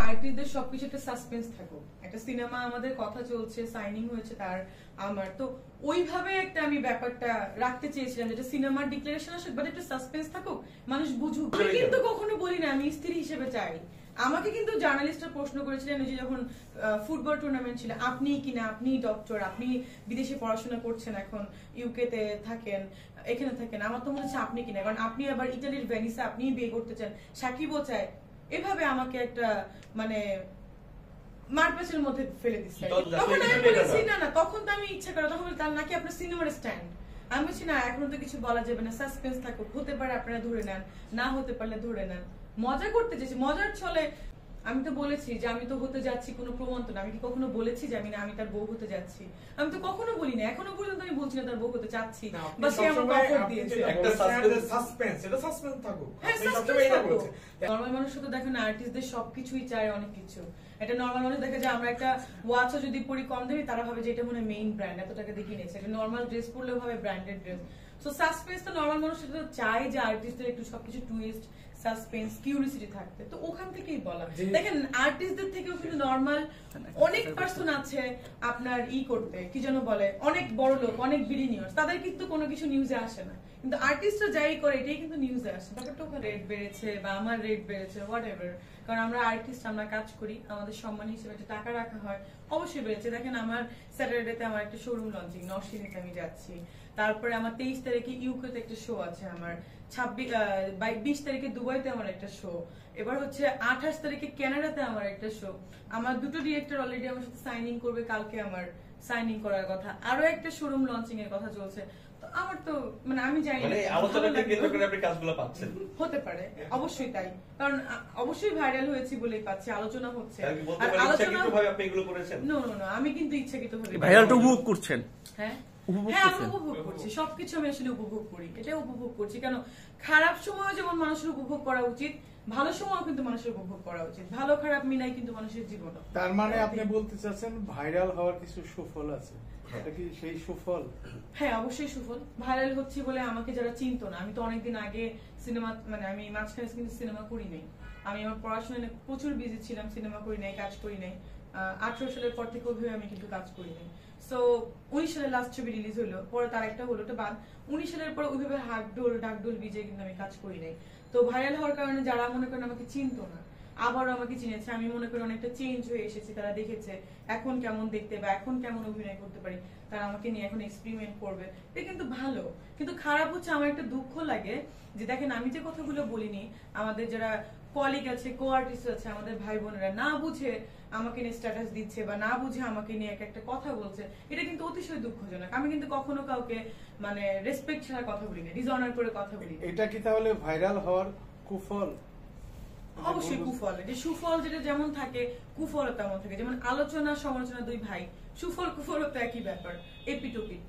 আর্টিস্টদের সবকিছু একটা সাসপেন্স থাকুক, একটা সিনেমা আমাদের কথা চলছে, সাইনিং হয়েছে তার আমার, তো ওইভাবে একটা আমি ব্যাপারটা রাখতে চেয়েছিলাম যেটা সিনেমার ডিক্লারেশন আসুক বাট একটা সাসপেন্স থাকুক, মানুষ বুঝুক। আমি কিন্তু কখনো বলি না আমি স্ত্রী হিসেবে চাই। আমাকে কিন্তু জার্নালিস্টরা প্রশ্ন করেছিলেন যে যখন ফুটবল টুর্নামেন্ট ছিল, আপনি কিনা, আপনি ডক্টর, আপনি বিদেশে পড়াশোনা করছেন, এখন ইউকে তে থাকেন, এখানে থাকেন, আমার তো মনে হচ্ছে আপনি কিনা, কারণ আপনি আবার ইতালির ভেনিসে আপনি বিয়ে করতে চান, সাকিবও চায়, এভাবে আমাকে একটা মানে মারপ্যাচের মধ্যে ফেলে দিচ্ছে। তখন আমি বলেছি না না, তখন তো আমি ইচ্ছা করে তখন তার নাকি আপনার সিনেমার স্ট্যান্ড, আমি বলছি না এখন তো কিছু বলা যাবে না, সাসপেন্স থাকুক, হতে পারে আপনারা ধরে নেন, না হতে পারলে ধরে নেন, মজা করতে চেয়েছি, মজার ছলে। আমি তো বলেছি যে আমি তো হতে যাচ্ছি, কোনো প্রমাণ তো না, আমি কি কখনো বলেছি যে আমি তার বউ হতে যাচ্ছি? আমি তো কখনো বলি না, এখনো পর্যন্ত আমি বলছি না তার বউ হতে চাচ্ছি, বা সে আমাকে অফার দিয়েছে। একটা সাসপেন্স, এটা সাসপেন্স থাকুক। নরমাল মানুষ তো দেখেন আর্টিস্টদের সবকিছুই চায়, অনেক কিছু। এটা নরমাল মানুষ দেখে যে আমরা একটা ওয়াচও যদি পরি কম দামি, তারা ভাবে যে এটা মনে মেইন ব্র্যান্ড, এত টাকা দিয়ে কিনেছে, এটা নরমাল ড্রেস পরলেও ভাবে ব্র্যান্ডেড ড্রেস। সো সাসপেন্স তো নরমাল মানুষ চায় যে আর্টিস্টদের একটু সবকিছু টুইস্ট, সাসপেন্স, কিউরিওসিটি থাকতে, তো ওখান থেকেই বলা। দেখেন আর্টিস্টদের থেকেও কিন্তু নরমাল অনেক পার্সন আছে আপনার করতে, কি যেন বলে, অনেক বড় লোক, অনেক বিলিনিয়ার্স, তাদের কিন্তু কোনো কিছু নিউজে আসে না, কিন্তু আর্টিস্টরা যাই করে এটাই কিন্তু নিউজে আসে। ব্যাপারটা ওখানে রেট বেড়েছে বা আমার রেট বেড়েছে, হোয়াট এভার, কারণ আমরা আর্টিস্ট, আমরা কাজ করি, আমাদের সম্মান হিসেবে একটা টাকা রাখা হয়, অবশ্যই বেড়েছে। দেখেন আমার স্যাটারডেতে আমার একটা শোরুম লঞ্চিং, নরসিংদীতে আমি যাচ্ছি, তারপরে আমার 23 তারিখে ইউকেতে একটা শো আছে, আমার 20 তারিখে দুবাইতে আমার একটা শো, এবার হচ্ছে 28 তারিখে কানাডাতে আমার একটা শো, আমার দুটো ডিরেক্টর অলরেডি আমার সাথে সাইনিং করবে, কালকে আমার সাইনিং করার কথা, আরো একটা শোরুম লঞ্চিং এর কথা চলছে। আমার তো মানে আমি জানি না, আলোচনাকে কেন্দ্র করে আপনি কাজগুলো পাচ্ছেন, হতে পারে, অবশ্যই তাই, কারণ অবশ্যই ভাইরাল হয়েছি বলেই পাচ্ছি, আলোচনা হচ্ছে। আর আলোচনাভাবে আপনি এগুলো করেছেন? নো নো নো, আমি কিন্তু ইচ্ছাকৃতভাবে ভাইরালটা উপভোগ করছেন। হ্যাঁ আমি উপভোগ করছি, সবকিছু আমি আসলে উপভোগ করি, এটা উপভোগ করছি। কেন, খারাপ সময় যেমন মানুষের উপভোগ করা উচিত, ভালো সময় কিন্তু মানুষের উপভোগ করা উচিত, ভালো খারাপ মিলাই কিন্তু মানুষের জীবন। তার মানে আপনি বলতে চাচ্ছেন ভাইরাল হওয়ার কিছু সুফল আছে, এটা কি সেই সুফল? হ্যাঁ অবশ্যই সুফল। ভাইরাল হচ্ছে বলে আমাকে যারা চিনতো না, আমি তো অনেকদিন আগে সিনেমা, মানে আমি মাঝখানে কিন্তু সিনেমা করি নাই, আমি আমার পড়াশোনায় প্রচুর বিজি ছিলাম, সিনেমা করি নাই, কাজ করি নাই। 18 সালের পর থেকে ওইভাবে আমি কিন্তু কাজ করি নাই। সো 19 সালে লাস্ট ছবি রিলিজ হলো, পরে তার একটা হলো, ওটা বাদ। 19 সালের পর ওইভাবে ডাকডোল বিজে কিন্তু আমি কাজ করি নাই। তো ভাইরাল হওয়ার কারণে যারা মনে করেন আমাকে চিনতো না, আবারও আমাকে চিনেছে, আমি মনে করি অনেকটা চেঞ্জ হয়ে এসেছি, তারা দেখেছে এখন কেমন দেখতে বা এখন কেমন অভিনয় করতে পারি, তারা আমাকে নিয়ে এখন এক্সপেরিমেন্ট করবে, এটা কিন্তু ভালো। কিন্তু খারাপ হচ্ছে, আমার একটা দুঃখ লাগে যে দেখেন আমি যে কথাগুলো বলিনি, আমাদের যারা কলিগ আছে, কো আর্টিস্ট আছে, আমাদের ভাই বোনেরা না বুঝে আমাকে নিয়ে স্ট্যাটাস দিচ্ছে বা না বুঝে আমাকে নিয়ে একটা কথা বলছে, এটা কিন্তু অতিশয় দুঃখজনক। আমি কিন্তু কখনো কাউকে মানে রেসপেক্ট ছাড়া কথা বলি না, ডিসঅনার করে কথা বলি। এটা কি তাহলে ভাইরাল হওয়ার কুফল? অবশ্যই কুফল, যে সুফল যেটা যেমন থাকে কুফলও তেমন থাকে, যেমন আলোচনা সমালোচনা দুই ভাই, সুফল কুফল তো একই ব্যাপার, এপিটোপিট।